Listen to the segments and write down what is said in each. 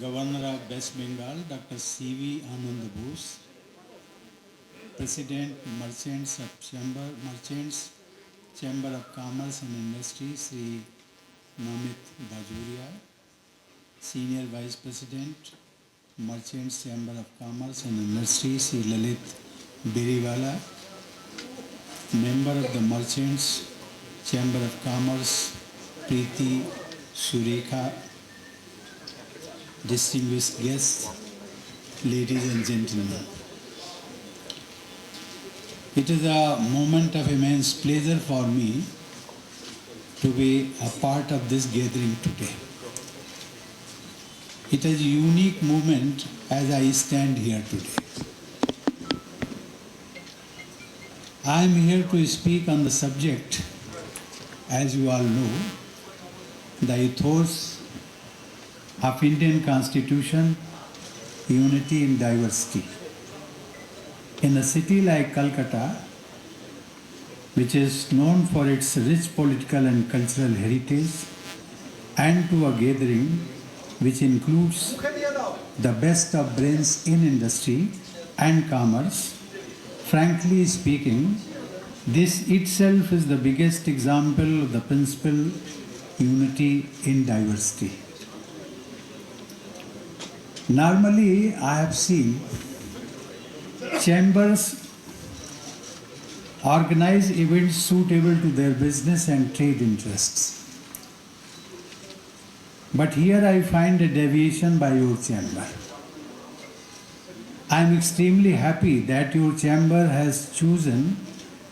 Governor of West Bengal, Dr. C.V. Anand Bose, President Merchants Chamber of Commerce and Industry, Sri Namit Bajoria, Senior Vice President, Merchants Chamber of Commerce and Industry, Sri Lalit Beriwala, Member of the Merchants Chamber of Commerce, Preeti Surekha, distinguished guests, ladies and gentlemen. It is a moment of immense pleasure for me to be a part of this gathering today. It is a unique moment as I stand here today. I am here to speak on the subject, as you all know, the ethos of Indian Constitution, unity in diversity. In a city like Calcutta, which is known for its rich political and cultural heritage, and to a gathering which includes the best of brains in industry and commerce, frankly speaking, this itself is the biggest example of the principle unity in diversity. Normally, I have seen chambers organize events suitable to their business and trade interests. But here I find a deviation by your chamber. I am extremely happy that your chamber has chosen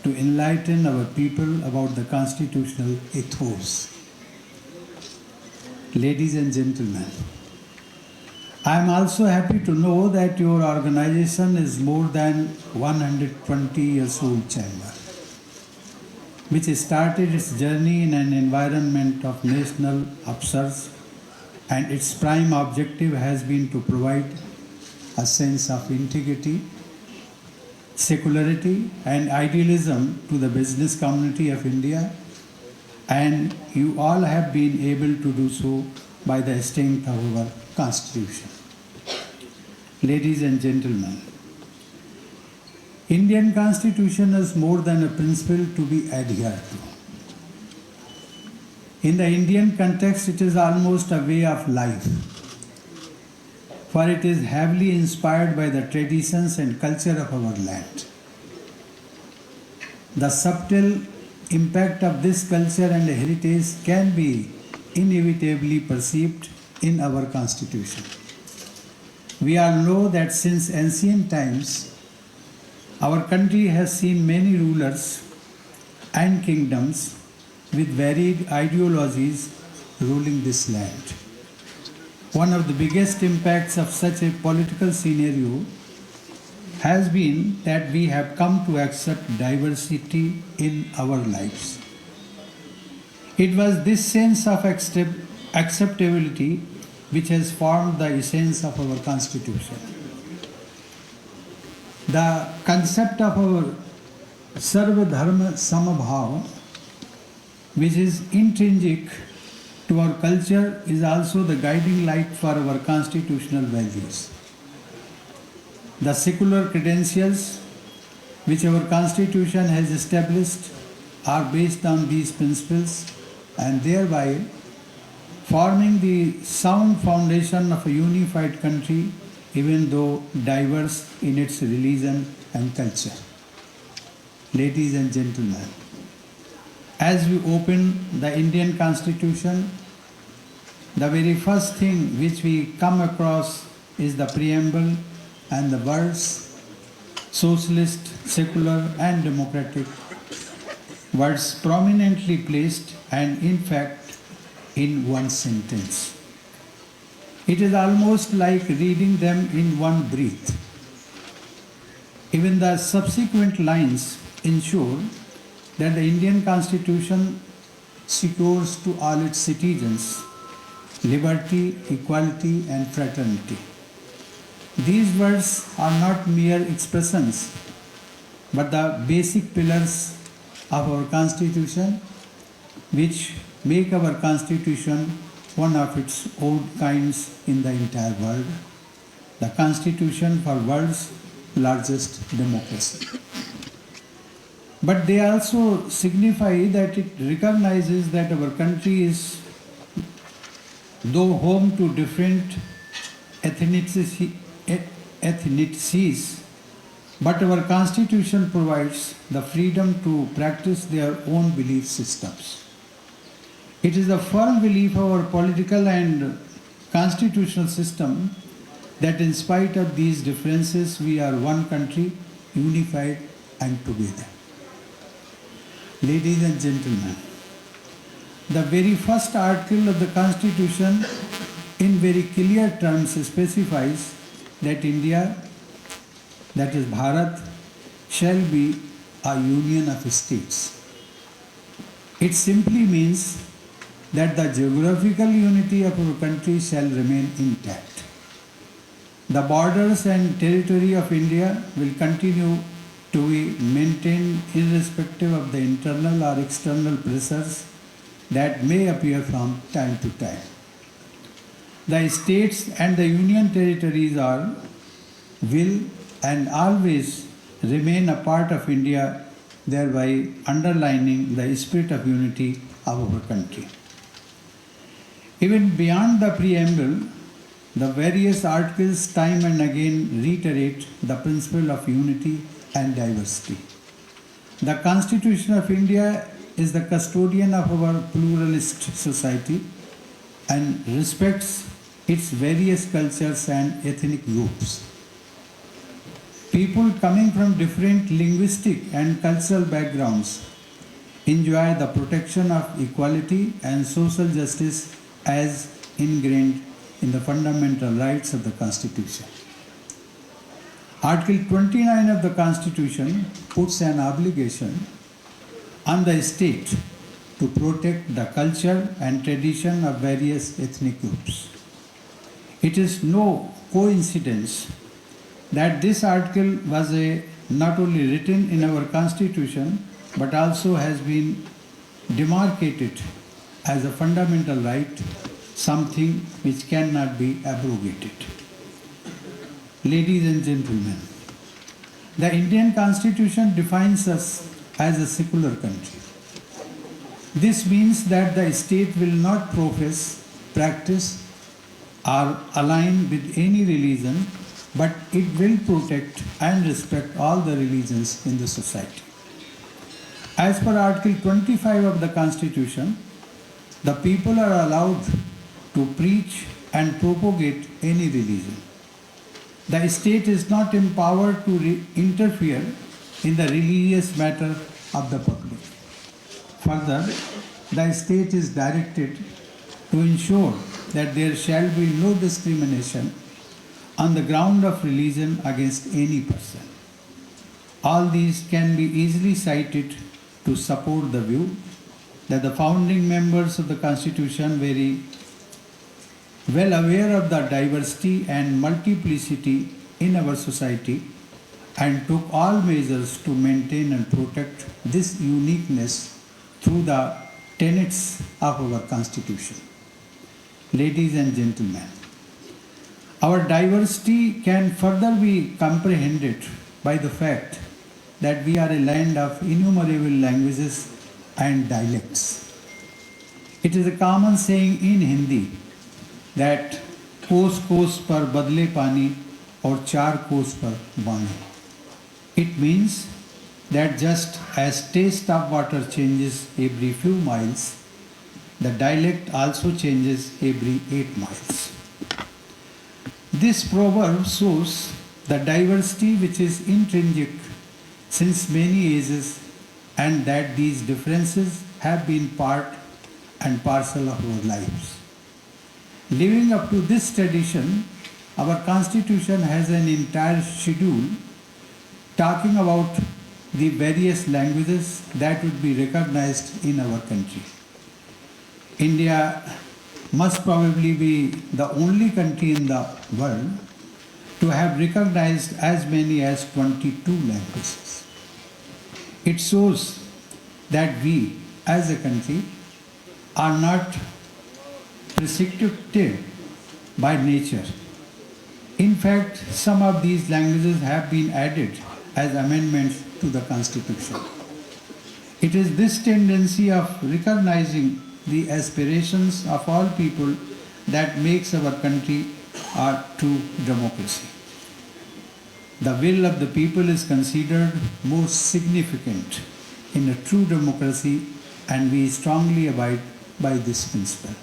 to enlighten our people about the constitutional ethos. Ladies and gentlemen, I am also happy to know that your organization is more than 120 years old chamber, which started its journey in an environment of national upsurge, and its prime objective has been to provide a sense of integrity, secularity, and idealism to the business community of India, and you all have been able to do so by the strength of our Constitution. Ladies and gentlemen, Indian Constitution is more than a principle to be adhered to. In the Indian context, it is almost a way of life, for it is heavily inspired by the traditions and culture of our land. The subtle impact of this culture and heritage can be inevitably perceived in our Constitution. We all know that since ancient times, our country has seen many rulers and kingdoms with varied ideologies ruling this land. One of the biggest impacts of such a political scenario has been that we have come to accept diversity in our lives. It was this sense of acceptability which has formed the essence of our Constitution. The concept of our Sarva Dharma Samabhava, which is intrinsic to our culture, is also the guiding light for our constitutional values. The secular credentials which our Constitution has established are based on these principles, and thereby forming the sound foundation of a unified country, even though diverse in its religion and culture. Ladies and gentlemen, as we open the Indian Constitution, the very first thing which we come across is the preamble and the words socialist, secular and democratic, words prominently placed and in fact in one sentence. It is almost like reading them in one breath. Even the subsequent lines ensure that the Indian Constitution secures to all its citizens liberty, equality and fraternity. These words are not mere expressions, but the basic pillars of our Constitution, which make our Constitution one of its own kinds in the entire world, the Constitution for world's largest democracy. But they also signify that it recognizes that our country is, though home to different ethnicities, but our Constitution provides the freedom to practice their own belief systems. It is the firm belief of our political and constitutional system that in spite of these differences, we are one country, unified and together. Ladies and gentlemen, the very first article of the Constitution in very clear terms specifies that India, that is Bharat, shall be a union of states. It simply means that the geographical unity of our country shall remain intact. The borders and territory of India will continue to be maintained irrespective of the internal or external pressures that may appear from time to time. The states and the union territories will and always remain a part of India, thereby underlining the spirit of unity of our country. Even beyond the preamble, the various articles time and again reiterate the principle of unity and diversity. The Constitution of India is the custodian of our pluralist society and respects its various cultures and ethnic groups. People coming from different linguistic and cultural backgrounds enjoy the protection of equality and social justice as ingrained in the fundamental rights of the Constitution. Article 29 of the Constitution puts an obligation on the state to protect the culture and tradition of various ethnic groups. It is no coincidence that this article was not only written in our Constitution but also has been demarcated as a fundamental right, something which cannot be abrogated. Ladies and gentlemen, the Indian Constitution defines us as a secular country. This means that the state will not profess, practice, or align with any religion, but it will protect and respect all the religions in the society. As per Article 25 of the Constitution, the people are allowed to preach and propagate any religion. The state is not empowered to interfere in the religious matter of the public. Further, the state is directed to ensure that there shall be no discrimination on the ground of religion against any person. All these can be easily cited to support the view that the founding members of the Constitution were very well aware of the diversity and multiplicity in our society and took all measures to maintain and protect this uniqueness through the tenets of our Constitution. Ladies and gentlemen, our diversity can further be comprehended by the fact that we are a land of innumerable languages and dialects. It is a common saying in Hindi that कोस कोस पर बदले पानी और चार कोस पर बानी. It means that just as taste of water changes every few miles, the dialect also changes every 8 miles. This proverb shows the diversity which is intrinsic since many ages and that these differences have been part and parcel of our lives. Living up to this tradition, our Constitution has an entire schedule talking about the various languages that would be recognized in our country. India must probably be the only country in the world to have recognized as many as 22 languages. It shows that we, as a country, are not prescriptive by nature. In fact, some of these languages have been added as amendments to the Constitution. It is this tendency of recognizing the aspirations of all people that makes our country a true democracy. The will of the people is considered most significant in a true democracy, and we strongly abide by this principle.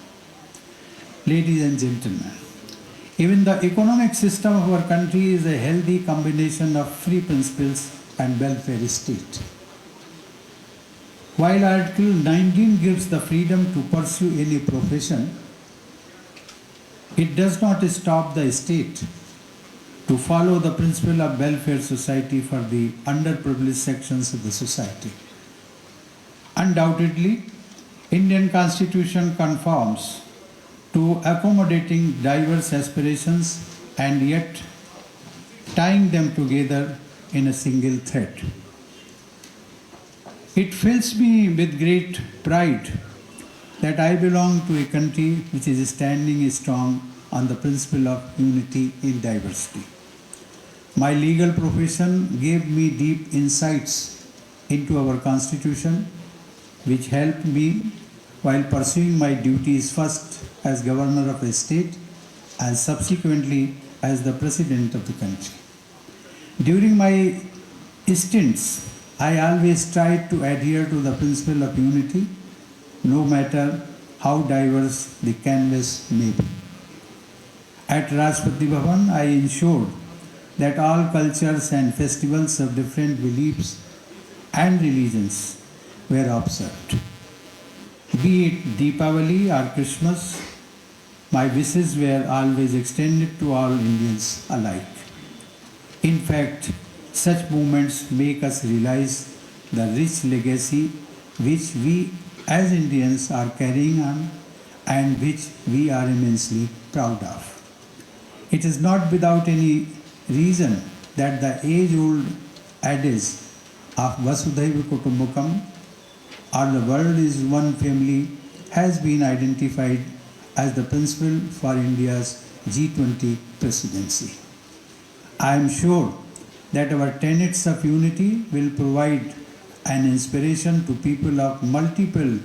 Ladies and gentlemen, even the economic system of our country is a healthy combination of free principles and welfare state. While Article 19 gives the freedom to pursue any profession, it does not stop the state to follow the principle of welfare society for the underprivileged sections of the society. Undoubtedly, Indian Constitution conforms to accommodating diverse aspirations and yet tying them together in a single thread. It fills me with great pride that I belong to a country which is standing strong on the principle of unity in diversity. My legal profession gave me deep insights into our Constitution, which helped me while pursuing my duties first as Governor of a state and subsequently as the President of the country. During my stints, I always tried to adhere to the principle of unity, no matter how diverse the canvas may be. At Rashtrapati Bhavan, I ensured that all cultures and festivals of different beliefs and religions were observed. Be it Deepavali or Christmas, my wishes were always extended to all Indians alike. In fact, such movements make us realize the rich legacy which we as Indians are carrying on and which we are immensely proud of. It is not without any reason that the age-old adage of Vasudhaiva Kutumbakam, or the world is one family, has been identified as the principle for India's G20 presidency. I am sure that our tenets of unity will provide an inspiration to people of multiple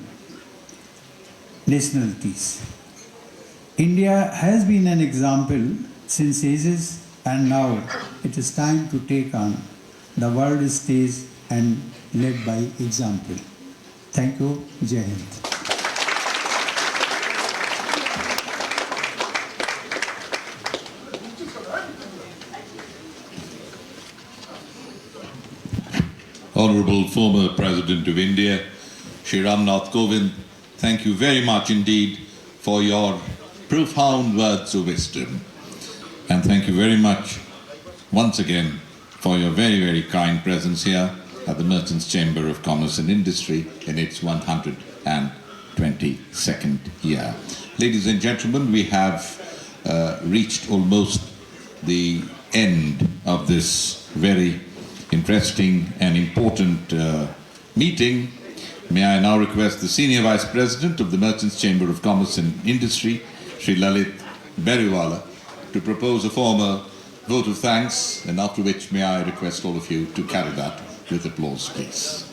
nationalities. India has been an example since ages, and now it is time to take on the world stage and led by example. Thank you. Jai Hind. Honorable former President of India, Shri Ramnath Kovind, thank you very much indeed for your profound words of wisdom. And thank you very much once again for your very, very kind presence here at the Merchants Chamber of Commerce and Industry in its 122nd year. Ladies and gentlemen, we have reached almost the end of this very interesting and important meeting. May I now request the Senior Vice President of the Merchants Chamber of Commerce and Industry, Sri Lalit Beriwala, to propose a formal vote of thanks, and after which may I request all of you to carry that with applause, please.